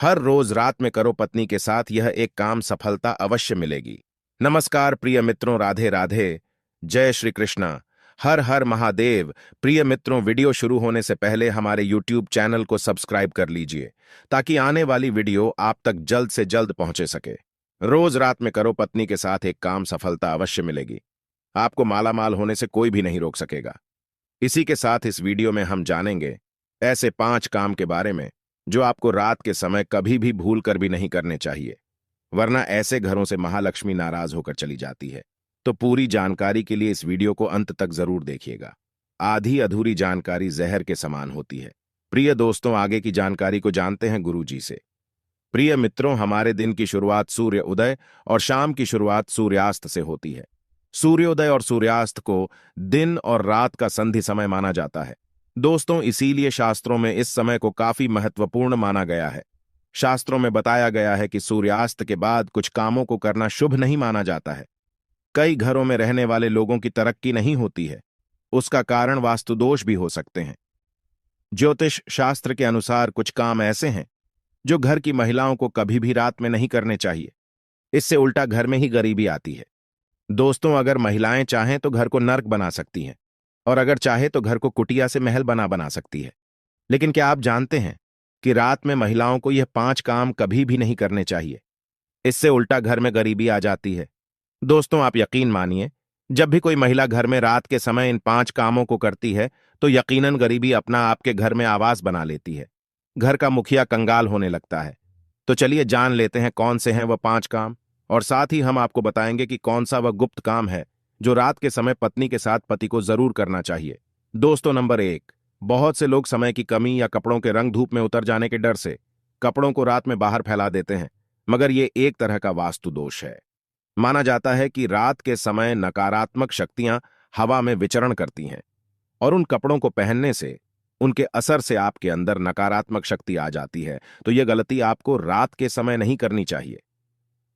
हर रोज रात में करो पत्नी के साथ यह एक काम, सफलता अवश्य मिलेगी। नमस्कार प्रिय मित्रों, राधे राधे, जय श्री कृष्णा, हर हर महादेव। प्रिय मित्रों, वीडियो शुरू होने से पहले हमारे YouTube चैनल को सब्सक्राइब कर लीजिए ताकि आने वाली वीडियो आप तक जल्द से जल्द पहुंचे सके। रोज रात में करो पत्नी के साथ एक काम, सफलता अवश्य मिलेगी। आपको मालामाल होने से कोई भी नहीं रोक सकेगा। इसी के साथ इस वीडियो में हम जानेंगे ऐसे 5 काम के बारे में जो आपको रात के समय कभी भी भूल कर भी नहीं करने चाहिए, वरना ऐसे घरों से महालक्ष्मी नाराज होकर चली जाती है। तो पूरी जानकारी के लिए इस वीडियो को अंत तक जरूर देखिएगा। आधी अधूरी जानकारी जहर के समान होती है। प्रिय दोस्तों, आगे की जानकारी को जानते हैं गुरु जी से। प्रिय मित्रों, हमारे दिन की शुरुआत सूर्य उदय और शाम की शुरुआत सूर्यास्त से होती है। सूर्योदय और सूर्यास्त को दिन और रात का संधि समय माना जाता है। दोस्तों, इसीलिए शास्त्रों में इस समय को काफी महत्वपूर्ण माना गया है। शास्त्रों में बताया गया है कि सूर्यास्त के बाद कुछ कामों को करना शुभ नहीं माना जाता है। कई घरों में रहने वाले लोगों की तरक्की नहीं होती है। उसका कारण वास्तुदोष भी हो सकते हैं। ज्योतिष शास्त्र के अनुसार कुछ काम ऐसे हैं जो घर की महिलाओं को कभी भी रात में नहीं करने चाहिए। इससे उल्टा घर में ही गरीबी आती है। दोस्तों, अगर महिलाएं चाहें तो घर को नर्क बना सकती हैं, और अगर चाहे तो घर को कुटिया से महल बना सकती है। लेकिन क्या आप जानते हैं कि रात में महिलाओं को यह 5 काम कभी भी नहीं करने चाहिए। इससे उल्टा घर में गरीबी आ जाती है। दोस्तों, आप यकीन मानिए, जब भी कोई महिला घर में रात के समय इन 5 कामों को करती है तो यकीनन गरीबी अपना आपके घर में आवास बना लेती है। घर का मुखिया कंगाल होने लगता है। तो चलिए जान लेते हैं कौन से हैं वह 5 काम, और साथ ही हम आपको बताएंगे कि कौन सा वह गुप्त काम है जो रात के समय पत्नी के साथ पति को जरूर करना चाहिए। दोस्तों, नंबर 1, बहुत से लोग समय की कमी या कपड़ों के रंग धूप में उतर जाने के डर से कपड़ों को रात में बाहर फैला देते हैं, मगर यह एक तरह का वास्तु दोष है। माना जाता है कि रात के समय नकारात्मक शक्तियां हवा में विचरण करती हैं, और उन कपड़ों को पहनने से, उनके असर से आपके अंदर नकारात्मक शक्ति आ जाती है। तो यह गलती आपको रात के समय नहीं करनी चाहिए।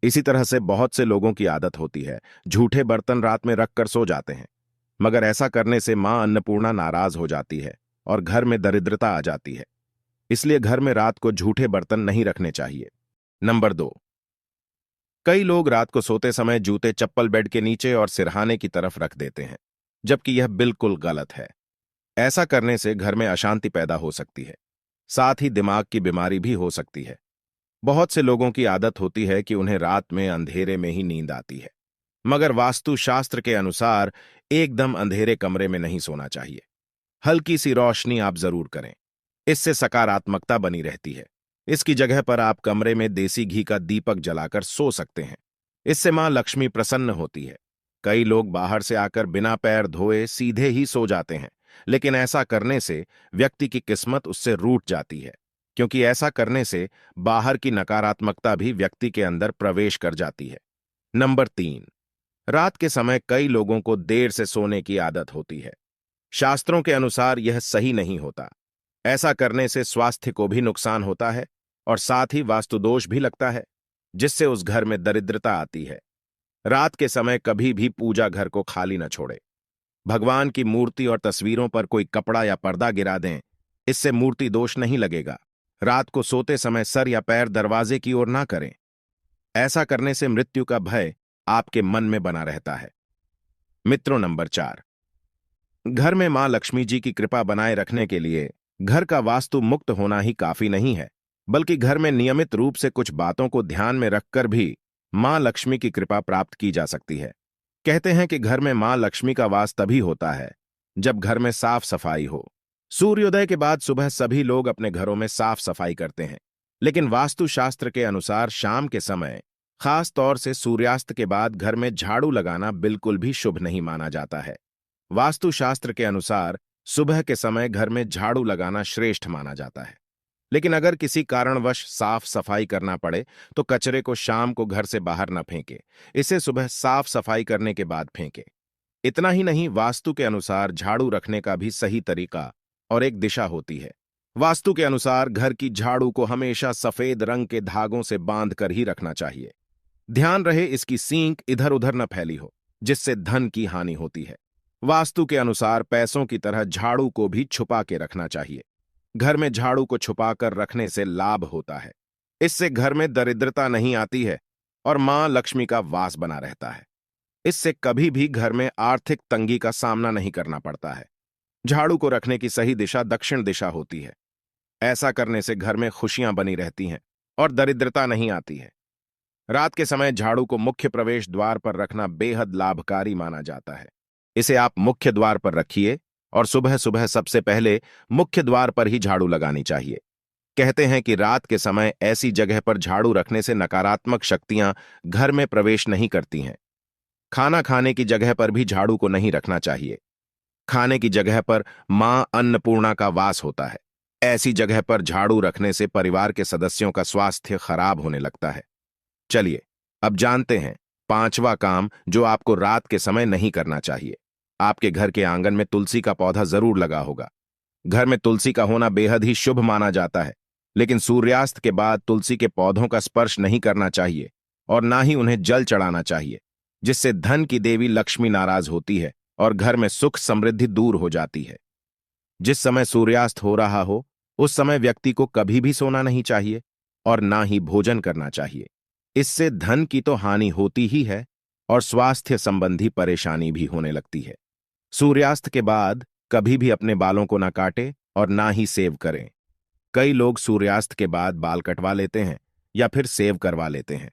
इसी तरह से बहुत से लोगों की आदत होती है झूठे बर्तन रात में रखकर सो जाते हैं, मगर ऐसा करने से मां अन्नपूर्णा नाराज हो जाती है और घर में दरिद्रता आ जाती है। इसलिए घर में रात को झूठे बर्तन नहीं रखने चाहिए। नंबर 2, कई लोग रात को सोते समय जूते चप्पल बेड के नीचे और सिरहाने की तरफ रख देते हैं, जबकि यह बिल्कुल गलत है। ऐसा करने से घर में अशांति पैदा हो सकती है, साथ ही दिमाग की बीमारी भी हो सकती है। बहुत से लोगों की आदत होती है कि उन्हें रात में अंधेरे में ही नींद आती है, मगर वास्तु शास्त्र के अनुसार एकदम अंधेरे कमरे में नहीं सोना चाहिए। हल्की सी रोशनी आप जरूर करें, इससे सकारात्मकता बनी रहती है। इसकी जगह पर आप कमरे में देसी घी का दीपक जलाकर सो सकते हैं। इससे मां लक्ष्मी प्रसन्न होती है। कई लोग बाहर से आकर बिना पैर धोए सीधे ही सो जाते हैं, लेकिन ऐसा करने से व्यक्ति की किस्मत उससे रूठ जाती है, क्योंकि ऐसा करने से बाहर की नकारात्मकता भी व्यक्ति के अंदर प्रवेश कर जाती है। नंबर 3, रात के समय कई लोगों को देर से सोने की आदत होती है। शास्त्रों के अनुसार यह सही नहीं होता। ऐसा करने से स्वास्थ्य को भी नुकसान होता है और साथ ही वास्तुदोष भी लगता है, जिससे उस घर में दरिद्रता आती है। रात के समय कभी भी पूजा घर को खाली न छोड़े। भगवान की मूर्ति और तस्वीरों पर कोई कपड़ा या पर्दा गिरा दें, इससे मूर्ति दोष नहीं लगेगा। रात को सोते समय सर या पैर दरवाजे की ओर ना करें। ऐसा करने से मृत्यु का भय आपके मन में बना रहता है। मित्रों, नंबर 4, घर में मां लक्ष्मी जी की कृपा बनाए रखने के लिए घर का वास्तु मुक्त होना ही काफी नहीं है, बल्कि घर में नियमित रूप से कुछ बातों को ध्यान में रखकर भी मां लक्ष्मी की कृपा प्राप्त की जा सकती है। कहते हैं कि घर में मां लक्ष्मी का वास तभी होता है जब घर में साफ सफाई हो। सूर्योदय के बाद सुबह सभी लोग अपने घरों में साफ सफाई करते हैं, लेकिन वास्तु शास्त्र के अनुसार शाम के समय, खास तौर से सूर्यास्त के बाद, घर में झाड़ू लगाना बिल्कुल भी शुभ नहीं माना जाता है। वास्तु शास्त्र के अनुसार सुबह के समय घर में झाड़ू लगाना श्रेष्ठ माना जाता है, लेकिन अगर किसी कारणवश साफ सफाई करना पड़े तो कचरे को शाम को घर से बाहर न फेंके, इसे सुबह साफ सफाई करने के बाद फेंके। इतना ही नहीं, वास्तु के अनुसार झाड़ू रखने का भी सही तरीका और एक दिशा होती है। वास्तु के अनुसार घर की झाड़ू को हमेशा सफेद रंग के धागों से बांध कर ही रखना चाहिए। ध्यान रहे इसकी सींक इधर उधर न फैली हो, जिससे धन की हानि होती है। वास्तु के अनुसार पैसों की तरह झाड़ू को भी छुपा के रखना चाहिए। घर में झाड़ू को छुपाकर रखने से लाभ होता है। इससे घर में दरिद्रता नहीं आती है और मां लक्ष्मी का वास बना रहता है। इससे कभी भी घर में आर्थिक तंगी का सामना नहीं करना पड़ता है। झाड़ू को रखने की सही दिशा दक्षिण दिशा होती है। ऐसा करने से घर में खुशियां बनी रहती हैं और दरिद्रता नहीं आती है। रात के समय झाड़ू को मुख्य प्रवेश द्वार पर रखना बेहद लाभकारी माना जाता है। इसे आप मुख्य द्वार पर रखिए और सुबह सुबह सबसे पहले मुख्य द्वार पर ही झाड़ू लगानी चाहिए। कहते हैं कि रात के समय ऐसी जगह पर झाड़ू रखने से नकारात्मक शक्तियां घर में प्रवेश नहीं करती हैं। खाना खाने की जगह पर भी झाड़ू को नहीं रखना चाहिए। खाने की जगह पर मां अन्नपूर्णा का वास होता है। ऐसी जगह पर झाड़ू रखने से परिवार के सदस्यों का स्वास्थ्य खराब होने लगता है। चलिए अब जानते हैं पांचवा काम जो आपको रात के समय नहीं करना चाहिए। आपके घर के आंगन में तुलसी का पौधा जरूर लगा होगा। घर में तुलसी का होना बेहद ही शुभ माना जाता है, लेकिन सूर्यास्त के बाद तुलसी के पौधों का स्पर्श नहीं करना चाहिए और ना ही उन्हें जल चढ़ाना चाहिए, जिससे धन की देवी लक्ष्मी नाराज होती है और घर में सुख समृद्धि दूर हो जाती है। जिस समय सूर्यास्त हो रहा हो उस समय व्यक्ति को कभी भी सोना नहीं चाहिए और ना ही भोजन करना चाहिए। इससे धन की तो हानि होती ही है और स्वास्थ्य संबंधी परेशानी भी होने लगती है। सूर्यास्त के बाद कभी भी अपने बालों को ना काटे और ना ही सेव करें। कई लोग सूर्यास्त के बाद बाल कटवा लेते हैं या फिर सेव करवा लेते हैं।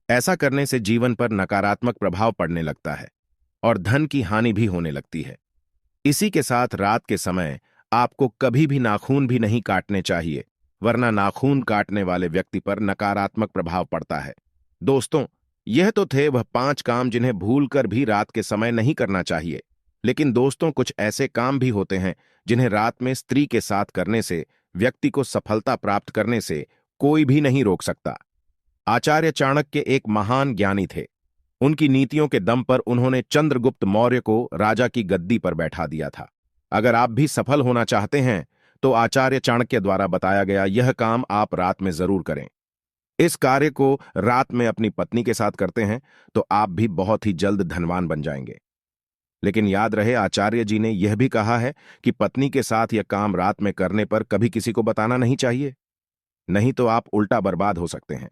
ऐसा करने से जीवन पर नकारात्मक प्रभाव पड़ने लगता है और धन की हानि भी होने लगती है। इसी के साथ रात के समय आपको कभी भी नाखून भी नहीं काटने चाहिए, वरना नाखून काटने वाले व्यक्ति पर नकारात्मक प्रभाव पड़ता है। दोस्तों, यह तो थे वह 5 काम जिन्हें भूलकर भी रात के समय नहीं करना चाहिए। लेकिन दोस्तों, कुछ ऐसे काम भी होते हैं जिन्हें रात में स्त्री के साथ करने से व्यक्ति को सफलता प्राप्त करने से कोई भी नहीं रोक सकता। आचार्य चाणक्य एक महान ज्ञानी थे। उनकी नीतियों के दम पर उन्होंने चंद्रगुप्त मौर्य को राजा की गद्दी पर बैठा दिया था। अगर आप भी सफल होना चाहते हैं तो आचार्य चाणक्य द्वारा बताया गया यह काम आप रात में जरूर करें। इस कार्य को रात में अपनी पत्नी के साथ करते हैं तो आप भी बहुत ही जल्द धनवान बन जाएंगे। लेकिन याद रहे, आचार्य जी ने यह भी कहा है कि पत्नी के साथ यह काम रात में करने पर कभी किसी को बताना नहीं चाहिए, नहीं तो आप उल्टा बर्बाद हो सकते हैं।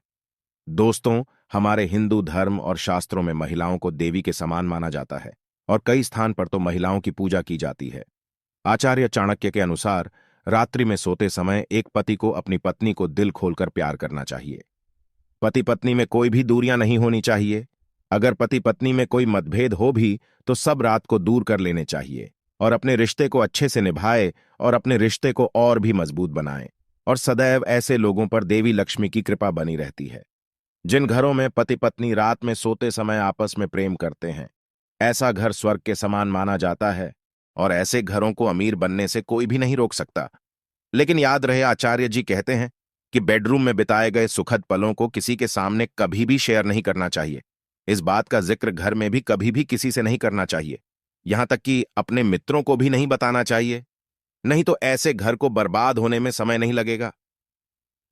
दोस्तों, हमारे हिंदू धर्म और शास्त्रों में महिलाओं को देवी के समान माना जाता है और कई स्थान पर तो महिलाओं की पूजा की जाती है। आचार्य चाणक्य के अनुसार रात्रि में सोते समय एक पति को अपनी पत्नी को दिल खोलकर प्यार करना चाहिए। पति पत्नी में कोई भी दूरियां नहीं होनी चाहिए। अगर पति पत्नी में कोई मतभेद हो भी तो सब रात को दूर कर लेने चाहिए और अपने रिश्ते को अच्छे से निभाए और अपने रिश्ते को और भी मजबूत बनाएं। और सदैव ऐसे लोगों पर देवी लक्ष्मी की कृपा बनी रहती है। जिन घरों में पति पत्नी रात में सोते समय आपस में प्रेम करते हैं, ऐसा घर स्वर्ग के समान माना जाता है और ऐसे घरों को अमीर बनने से कोई भी नहीं रोक सकता। लेकिन याद रहे, आचार्य जी कहते हैं कि बेडरूम में बिताए गए सुखद पलों को किसी के सामने कभी भी शेयर नहीं करना चाहिए। इस बात का जिक्र घर में भी कभी भी किसी से नहीं करना चाहिए, यहां तक कि अपने मित्रों को भी नहीं बताना चाहिए, नहीं तो ऐसे घर को बर्बाद होने में समय नहीं लगेगा।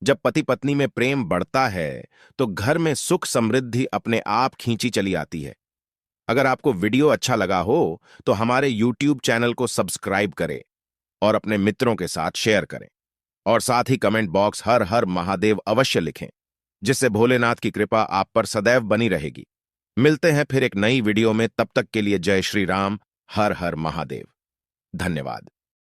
जब पति पत्नी में प्रेम बढ़ता है तो घर में सुख समृद्धि अपने आप खींची चली आती है। अगर आपको वीडियो अच्छा लगा हो तो हमारे YouTube चैनल को सब्सक्राइब करें और अपने मित्रों के साथ शेयर करें और साथ ही कमेंट बॉक्स हर हर महादेव अवश्य लिखें, जिससे भोलेनाथ की कृपा आप पर सदैव बनी रहेगी। मिलते हैं फिर एक नई वीडियो में, तब तक के लिए जय श्री राम, हर हर महादेव। धन्यवाद।